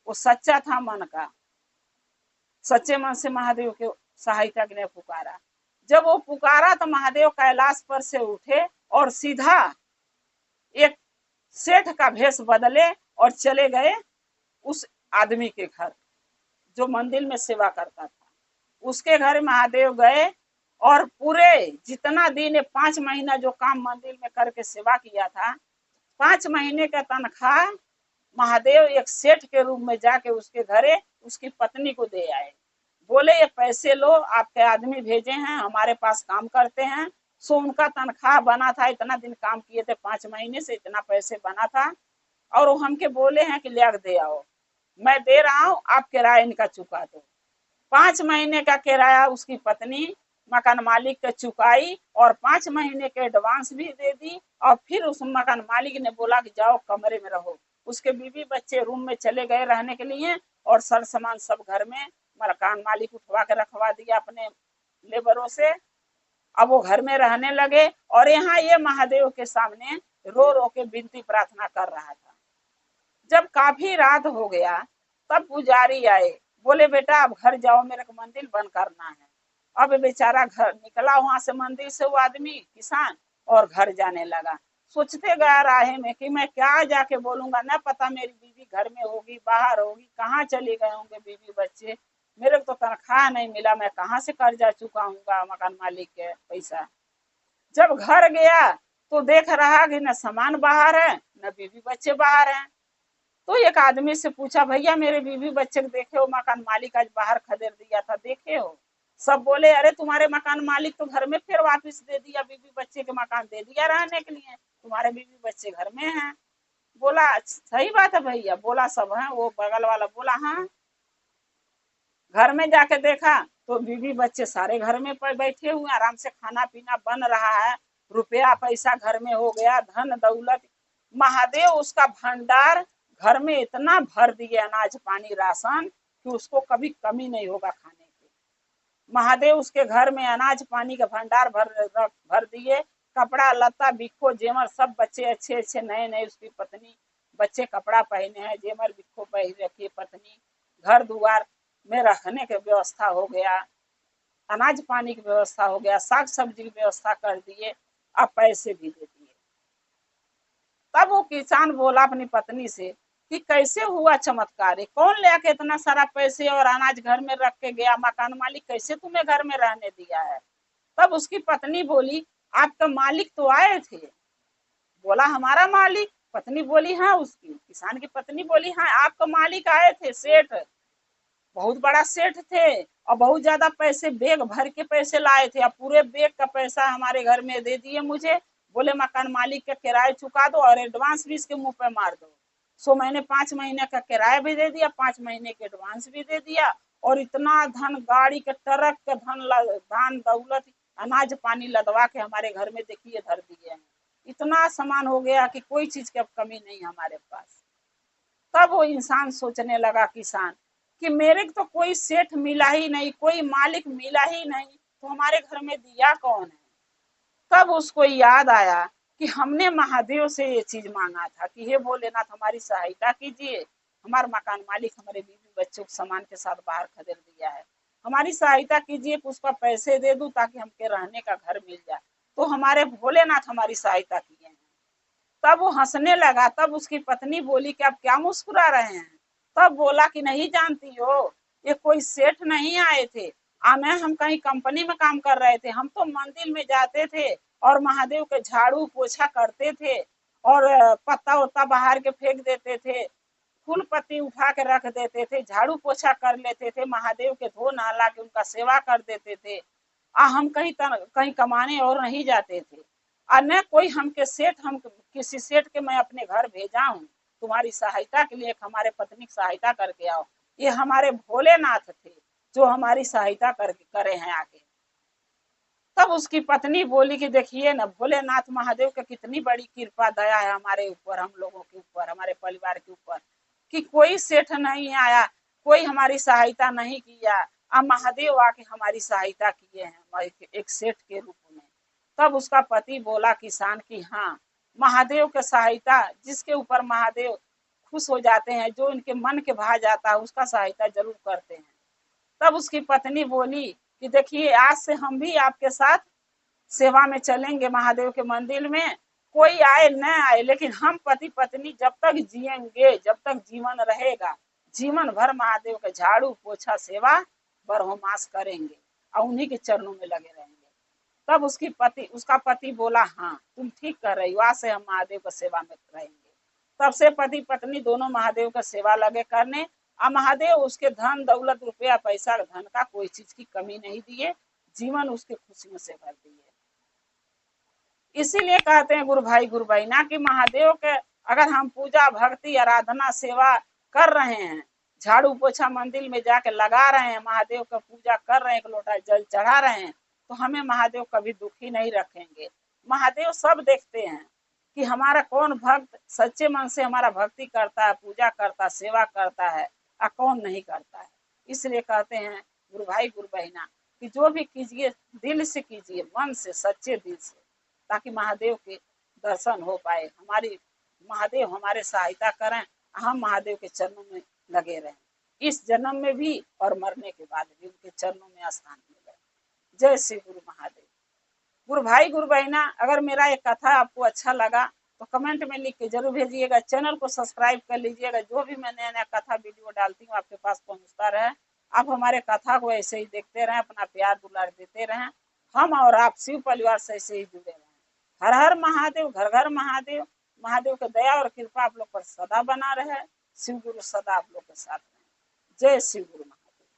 वो सच्चा था मन का, सच्चे मन से महादेव के सहायता के लिए पुकारा। जब वो पुकारा तो महादेव कैलाश पर से उठे और सीधा एक सेठ का भेष बदले और चले गए उस आदमी के घर जो मंदिर में सेवा करता था। उसके घर महादेव गए और पूरे जितना दिन 5 महीना जो काम मंदिर में करके सेवा किया था, 5 महीने का तनख्वाह महादेव एक सेठ के रूप में जाके उसके घरे उसकी पत्नी को दे आए। बोले ये पैसे लो, आपके आदमी भेजे हैं, हमारे पास काम करते हैं। सो उनका तनख्वाह बना था, इतना दिन काम किए थे, 5 महीने से इतना पैसे बना था। और वो हमके बोले हैं कि ले दे आओ, मैं दे रहा हूँ, आप किराया इनका चुका दो। 5 महीने का किराया उसकी पत्नी मकान मालिक के चुकाई और 5 महीने के एडवांस भी दे दी। और फिर उस मकान मालिक ने बोला कि जाओ कमरे में रहो। उसके बीवी बच्चे रूम में चले गए रहने के लिए और सर सामान सब घर में मकान मालिक उठवा के रखवा दिया अपने लेबरों से। अब वो घर में रहने लगे और यहाँ ये महादेव के सामने रो रो के विनती प्रार्थना कर रहा था। जब काफी रात हो गया तब पुजारी आए, बोले बेटा अब घर जाओ, मेरे को मंदिर बंद करना है। अब बेचारा घर निकला वहां से मंदिर से वो आदमी किसान और घर जाने लगा। सोचते गया राह में कि मैं क्या जाके बोलूंगा, न पता मेरी बीवी घर में होगी बाहर होगी, कहाँ चले गए होंगे बीवी बच्चे, मेरे को तो तनख्वाह नहीं मिला, मैं कहाँ से कर्जा चुकाऊंगा मकान मालिक के पैसा। जब घर गया तो देख रहा कि न सामान बाहर है न बीवी बच्चे बाहर हैं। तो एक आदमी से पूछा भैया मेरे बीवी बच्चे को देखे हो, मकान मालिक आज बाहर खदेड़ दिया था, देखे हो? सब बोले अरे तुम्हारे मकान मालिक तो घर में फिर वापस दे दिया, बीवी बच्चे के मकान दे दिया रहने के लिए, तुम्हारे बीवी बच्चे घर में हैं। बोला सही बात है भैया, बोला सब है। वो बगल वाला बोला हाँ। घर में जाके देखा तो बीवी बच्चे सारे घर में बैठे हुए, आराम से खाना पीना बन रहा है, रुपया पैसा घर में हो गया, धन दौलत। महादेव उसका भंडार घर में इतना भर दिए, अनाज पानी राशन, कि उसको कभी कमी नहीं होगा खाने की। महादेव उसके घर में अनाज पानी का भंडार भर दिए। कपड़ा लत्ता बिक्को जेवर सब बच्चे अच्छे अच्छे नए नए, उसकी पत्नी बच्चे कपड़ा पहने हैं, जेवर बिक्को पहन रखी पत्नी। घर द्वार में रखने की व्यवस्था हो गया, अनाज पानी की व्यवस्था हो गया, साग सब्जी की व्यवस्था कर दिए, अब पैसे भी दे दिए। तब वो किसान बोला अपनी पत्नी से कि कैसे हुआ चमत्कार, कौन ले आके इतना सारा पैसे और अनाज घर में रख के गया, मकान मालिक कैसे तुम्हें घर में रहने दिया है? तब उसकी पत्नी बोली आपका मालिक तो आए थे, बोला हमारा मालिक। पत्नी बोली हाँ, उसकी किसान की पत्नी बोली हाँ, आपका मालिक आए थे, सेठ, बहुत बड़ा सेठ थे और बहुत ज्यादा पैसे, बैग भर के पैसे लाए थे। अब पूरे बैग का पैसा हमारे घर में दे दिए मुझे। बोले मकान मालिक का किराया चुका दो और एडवांस भी इसके मुंह पे मार दो। सो मैंने 5 महीने का किराया भी दे दिया, 5 महीने के एडवांस भी दे दिया, और इतना धन, गाड़ी के ट्रक का धन दौलत, अनाज पानी लदवा के हमारे घर में देखिए धर दिए हैं। इतना सामान हो गया कि कोई चीज की अब कमी नहीं हमारे पास। तब वो इंसान सोचने लगा, किसान, कि मेरे को तो कोई सेठ मिला ही नहीं, कोई मालिक मिला ही नहीं, तो हमारे घर में दिया कौन है। तब उसको याद आया कि हमने महादेव से ये चीज मांगा था कि हे भोलेनाथ हमारी सहायता कीजिए, हमारा मकान मालिक हमारे बीवी बच्चों को सामान के साथ बाहर खदेड़ दिया है, हमारी सहायता कीजिए कि उसका पैसे दे दूं ताकि हमके रहने का घर मिल जाए। तो हमारे भोलेनाथ हमारी सहायता किए हैं। तब वो हंसने लगा। तब उसकी पत्नी बोली कि आप क्या मुस्कुरा रहे हैं। तब बोला कि नहीं जानती हो, ये कोई सेठ नहीं आए थे, आने हम कहीं कंपनी में काम कर रहे थे, हम तो मंदिर में जाते थे और महादेव के झाड़ू पोछा करते थे और पत्ता उत्ता बाहर के फेंक देते थे, फूल पत्ती उठा के रख देते थे, झाड़ू पोछा कर लेते थे, महादेव के धो नहला के उनका सेवा कर देते थे। हम कहीं कमाने और नहीं जाते थे। न कोई हमके सेठ, हम किसी सेठ के मैं अपने घर भेजा हूँ तुम्हारी सहायता के लिए, हमारे पत्नी की सहायता करके आओ। ये हमारे भोलेनाथ थे जो हमारी सहायता करके करे हैं आके। तब उसकी पत्नी बोली कि देखिए ना, भोलेनाथ महादेव का कितनी बड़ी कृपा दया है हमारे ऊपर, हम लोगों के ऊपर, हमारे परिवार के ऊपर, कि कोई सेठ नहीं आया, कोई हमारी सहायता नहीं किया, अब महादेव आके हमारी सहायता किए हैं एक सेठ के रूप में। तब उसका पति बोला किसान की हाँ, महादेव के सहायता, जिसके ऊपर महादेव खुश हो जाते हैं, जो इनके मन के भा जाता है, उसका सहायता जरूर करते हैं। तब उसकी पत्नी बोली कि देखिए आज से हम भी आपके साथ सेवा में चलेंगे महादेव के मंदिर में, कोई आए न आए, लेकिन हम पति पत्नी जब तक जिएंगे, जब तक जीवन रहेगा, जीवन भर महादेव के झाड़ू पोछा सेवा बरहोमास करेंगे और उन्हीं के चरणों में लगे रहेंगे। तब उसका पति बोला हाँ तुम ठीक कर रही हो, आज से हम महादेव की सेवा में रहेंगे। तब से पति पत्नी दोनों महादेव का सेवा लगे करने, और महादेव उसके धन दौलत रुपया पैसा धन का कोई चीज की कमी नहीं दिए, जीवन उसके खुशियों से भर दिए। इसीलिए कहते हैं गुरु भाई गुरु बहना कि महादेव के अगर हम पूजा भक्ति आराधना सेवा कर रहे हैं, झाड़ू पोछा मंदिर में जाके लगा रहे हैं, महादेव का पूजा कर रहे हैं, एक लोटा जल चढ़ा रहे हैं, तो हमें महादेव कभी दुखी नहीं रखेंगे। महादेव सब देखते हैं कि हमारा कौन भक्त सच्चे मन से हमारा भक्ति करता है, पूजा करता, सेवा करता है, और कौन नहीं करता है। इसलिए कहते हैं गुरु भाई गुरु बहना कि जो भी कीजिए दिल से कीजिए, मन से, सच्चे दिल से, ताकि महादेव के दर्शन हो पाए, हमारी महादेव हमारे सहायता करें, हम महादेव के चरणों में लगे रहें, इस जन्म में भी और मरने के बाद भी उनके चरणों में स्थान मिले। जय श्री गुरु महादेव। गुरु भाई गुरु बहना, अगर मेरा ये कथा आपको अच्छा लगा तो कमेंट में लिख के जरूर भेजिएगा, चैनल को सब्सक्राइब कर लीजिएगा, जो भी मैं नया नया कथा वीडियो डालती हूँ आपके पास पहुंचता रहे। आप हमारे कथा को ऐसे ही देखते रहें, अपना प्यार दुलार देते रहें, हम और आप शिव परिवार से ऐसे ही जुड़े रहें। हर हर महादेव, घर घर महादेव। महादेव की दया और कृपा आप लोग पर सदा बना रहे। शिव गुरु सदा आप लोग के साथ रहे। जय शिव गुरु महादेव।